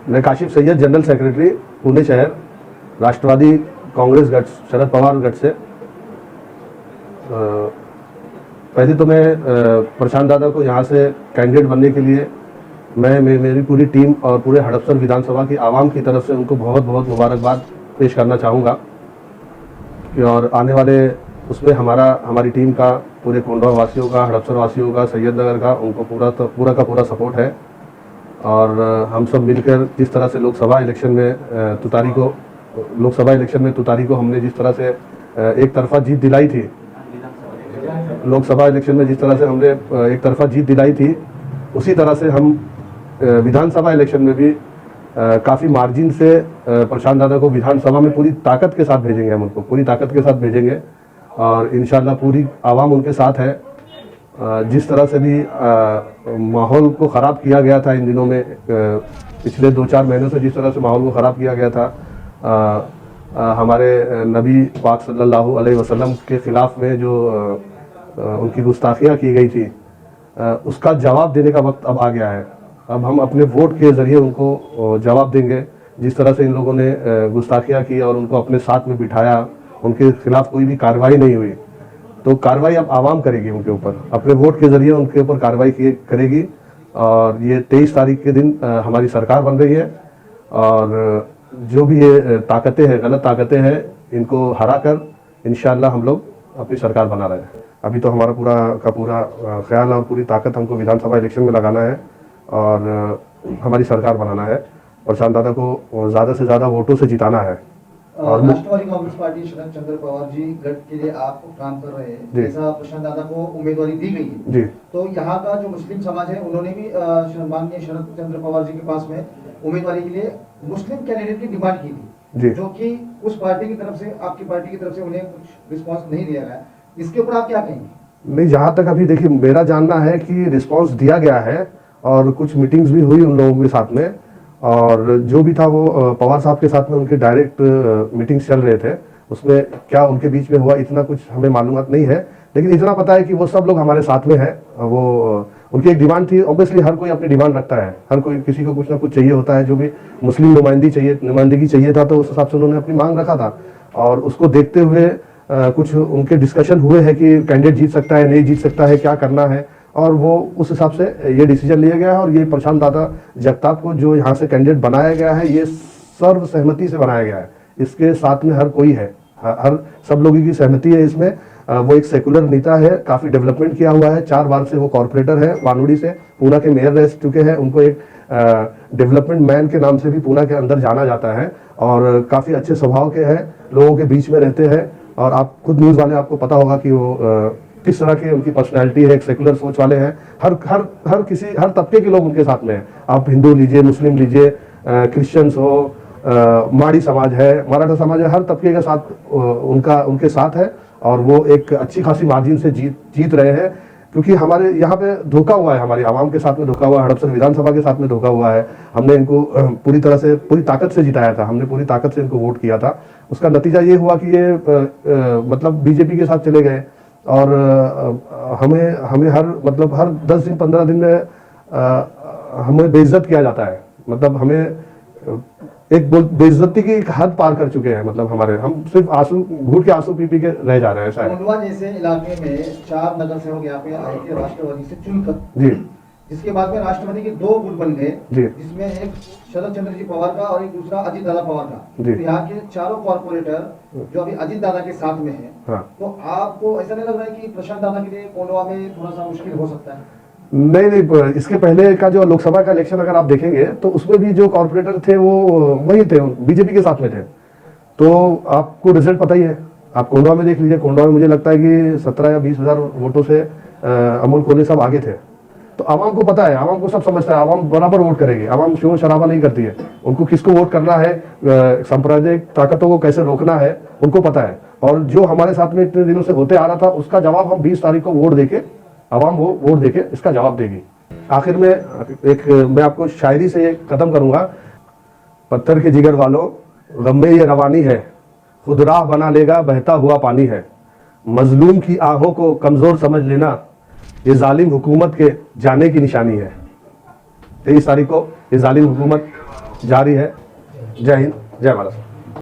मैं Kashif Syed, general secretary Pune शहर, राष्ट्रवादी कांग्रेस गठ, शरद पवार गठ से। पहले तो मैं प्रशांत दादा को यहाँ से कैंडिडेट बनने के लिए मेरी पूरी टीम और पूरे हड़पसर विधानसभा की आवाम की तरफ से उनको बहुत बहुत मुबारकबाद पेश करना चाहूँगा। और आने वाले उसमें हमारी टीम का, पूरे कोंडवा वासियों का, हड़पसर वासियों का, सैयदनगर का, उनको पूरा का पूरा सपोर्ट है। और हम सब मिलकर जिस तरह से लोकसभा इलेक्शन में तुतारी को हमने जिस तरह से एक तरफा जीत दिलाई थी, लोकसभा इलेक्शन में जिस तरह से हमने एक तरफा जीत दिलाई थी, उसी तरह से हम विधानसभा इलेक्शन में भी काफ़ी मार्जिन से प्रशांत दादा को विधानसभा में पूरी ताकत के साथ भेजेंगे। हम उनको पूरी ताकत के साथ भेजेंगे और इंशाल्लाह पूरी आवाम उनके साथ है। जिस तरह से भी माहौल को ख़राब किया गया था इन दिनों में, पिछले 2-4 महीनों से जिस तरह से माहौल को ख़राब किया गया था, हमारे नबी पाक सल्लल्लाहु अलैहि वसल्लम के ख़िलाफ़ में जो उनकी गुस्ताखियाँ की गई थी, उसका जवाब देने का वक्त अब आ गया है। अब हम अपने वोट के ज़रिए उनको जवाब देंगे। जिस तरह से इन लोगों ने गुस्ताखियाँ की और उनको अपने साथ में बिठाया, उनके खिलाफ़ कोई भी कार्रवाई नहीं हुई, तो कार्रवाई अब आवाम करेगी उनके ऊपर, अपने वोट के ज़रिए उनके ऊपर कार्रवाई करेगी। और ये 23 तारीख के दिन हमारी सरकार बन रही है और जो भी ये ताकतें हैं, गलत ताकतें हैं, इनको हरा कर इंशाअल्लाह हम लोग अपनी सरकार बना रहे हैं। अभी तो हमारा पूरा ख्याल और पूरी ताकत हमको विधानसभा इलेक्शन में लगाना है और हमारी सरकार बनाना है। प्रशांत दादा को ज़्यादा से ज़्यादा वोटों से जिताना है। और राष्ट्रवादी कांग्रेस पार्टी शरद चंद्र पवार जी गठ के लिए आप काम कर रहे हैं, जैसा प्रशांत दादा को उम्मीदवारी दी गई है जी, तो यहाँ का जो मुस्लिम समाज है उन्होंने भी माननीय शरद चंद्र पवार जी के पास में उम्मीदवारी के लिए मुस्लिम कैंडिडेट की डिमांड की थी, जो कि उस पार्टी की तरफ से, आपकी पार्टी की तरफ से उन्हें कुछ रिस्पॉन्स नहीं दिया गया। इसके ऊपर आप क्या कहेंगे? नहीं, जहाँ तक अभी देखिए मेरा जानना है कि रिस्पॉन्स दिया गया है और कुछ मीटिंग्स भी हुई उन लोगों के साथ में, और जो भी था वो पवार साहब के साथ में उनके डायरेक्ट मीटिंग्स चल रहे थे। उसमें क्या उनके बीच में हुआ इतना कुछ हमें मालूमात नहीं है, लेकिन इतना पता है कि वो सब लोग हमारे साथ में है। वो उनकी एक डिमांड थी, ऑब्वियसली हर कोई अपनी डिमांड रखता है, हर कोई किसी को कुछ ना कुछ चाहिए होता है। जो भी मुस्लिम नुमाइंदगी चाहिए था, तो उस हिसाब से उन्होंने अपनी मांग रखा था और उसको देखते हुए कुछ उनके डिस्कशन हुए हैं कि कैंडिडेट जीत सकता है, नहीं जीत सकता है, क्या करना है, और वो उस हिसाब से ये डिसीजन लिया गया है। और ये प्रशांत दादा जगताप को जो यहाँ से कैंडिडेट बनाया गया है, ये सर्वसहमति से बनाया गया है। इसके साथ में हर कोई है, हर सब लोगों की सहमति है इसमें। वो एक सेकुलर नेता है, काफ़ी डेवलपमेंट किया हुआ है, 4 बार से वो कॉर्पोरेटर है, वानोड़ी से पूना के मेयर रह चुके हैं। उनको एक डेवलपमेंट मैन के नाम से भी पूना के अंदर जाना जाता है और काफ़ी अच्छे स्वभाव के हैं, लोगों के बीच में रहते हैं। और आप खुद न्यूज़ वाले, आपको पता होगा कि वो किस तरह की उनकी पर्सनैलिटी है, एक सेकुलर सोच वाले हैं। हर तबके के लोग उनके साथ में हैं। आप हिंदू लीजिए, मुस्लिम लीजिए, क्रिश्चियंस हो, माड़ी समाज है, मराठा समाज है, हर तबके के साथ उनके साथ है। और वो एक अच्छी खासी मार्जिन से जीत रहे हैं, क्योंकि हमारे यहाँ पे धोखा हुआ है, हमारी आवाम के साथ में धोखा हुआ है, हड़पसर विधानसभा के साथ में धोखा हुआ है। हमने इनको पूरी तरह से, पूरी ताकत से जिताया था, हमने पूरी ताकत से इनको वोट किया था। उसका नतीजा ये हुआ कि ये मतलब बीजेपी के साथ चले गए और हमें हर 10 दिन 15 दिन में हमें बेइज्जत किया जाता है। मतलब हमें एक बेइज्जती की एक हद पार कर चुके हैं। मतलब हम सिर्फ घूट के आंसू पी के रह जा रहे हैं। कोंडवा जैसे इलाके में 4 नगर सेवक यहाँ पे आए थे राष्ट्रवादी से चुनकर जी, जिसके बाद में राष्ट्रवादी के 2 गुट बन गए, जिसमें एक शरद चंद्र जी पवार का और एक दूसरा अजीत दादा पवार का। तो यहाँ के चारों कॉर्पोरेटर जो अभी अजीत दादा के साथ में है, तो आपको ऐसा नहीं लग रहा है कि प्रशांत दादा के लिए कोंडवा में थोड़ा सा मुश्किल हो सकता है? नहीं, इसके पहले का जो लोकसभा का इलेक्शन अगर आप देखेंगे तो उसमें भी जो कॉर्पोरेटर थे वो वही थे, बीजेपी के साथ में थे। तो आपको रिजल्ट पता ही है, आप कोंडवा में देख लीजिए। कोंडवा में मुझे लगता है कि 17 या 20 हज़ार वोटों से अमोल कोल्हे सब आगे थे। तो आवाम को पता है, आवाम को सब समझता है, आवाम बराबर वोट करेगी। आवाम शोर शराबा नहीं करती है, उनको किसको वोट करना है, सांप्रदायिक ताकतों को कैसे रोकना है, उनको पता है। और जो हमारे साथ में इतने दिनों से होते आ रहा था, उसका जवाब हम 20 तारीख को वोट देके, आवाम वो वोट देके इसका जवाब देगी। आखिर में मैं आपको शायरी से ये खत्म करूंगा। पत्थर के जिगर वालों, गम में ये रवानी है, खुद राह बना लेगा बहता हुआ पानी है। मजलूम की आहों को कमजोर समझ लेना, ये जालिम हुकूमत के जाने की निशानी है। 23 तारीख को ये जालिम हुकूमत जारी है। जय हिंद, जय महाराष्ट्र।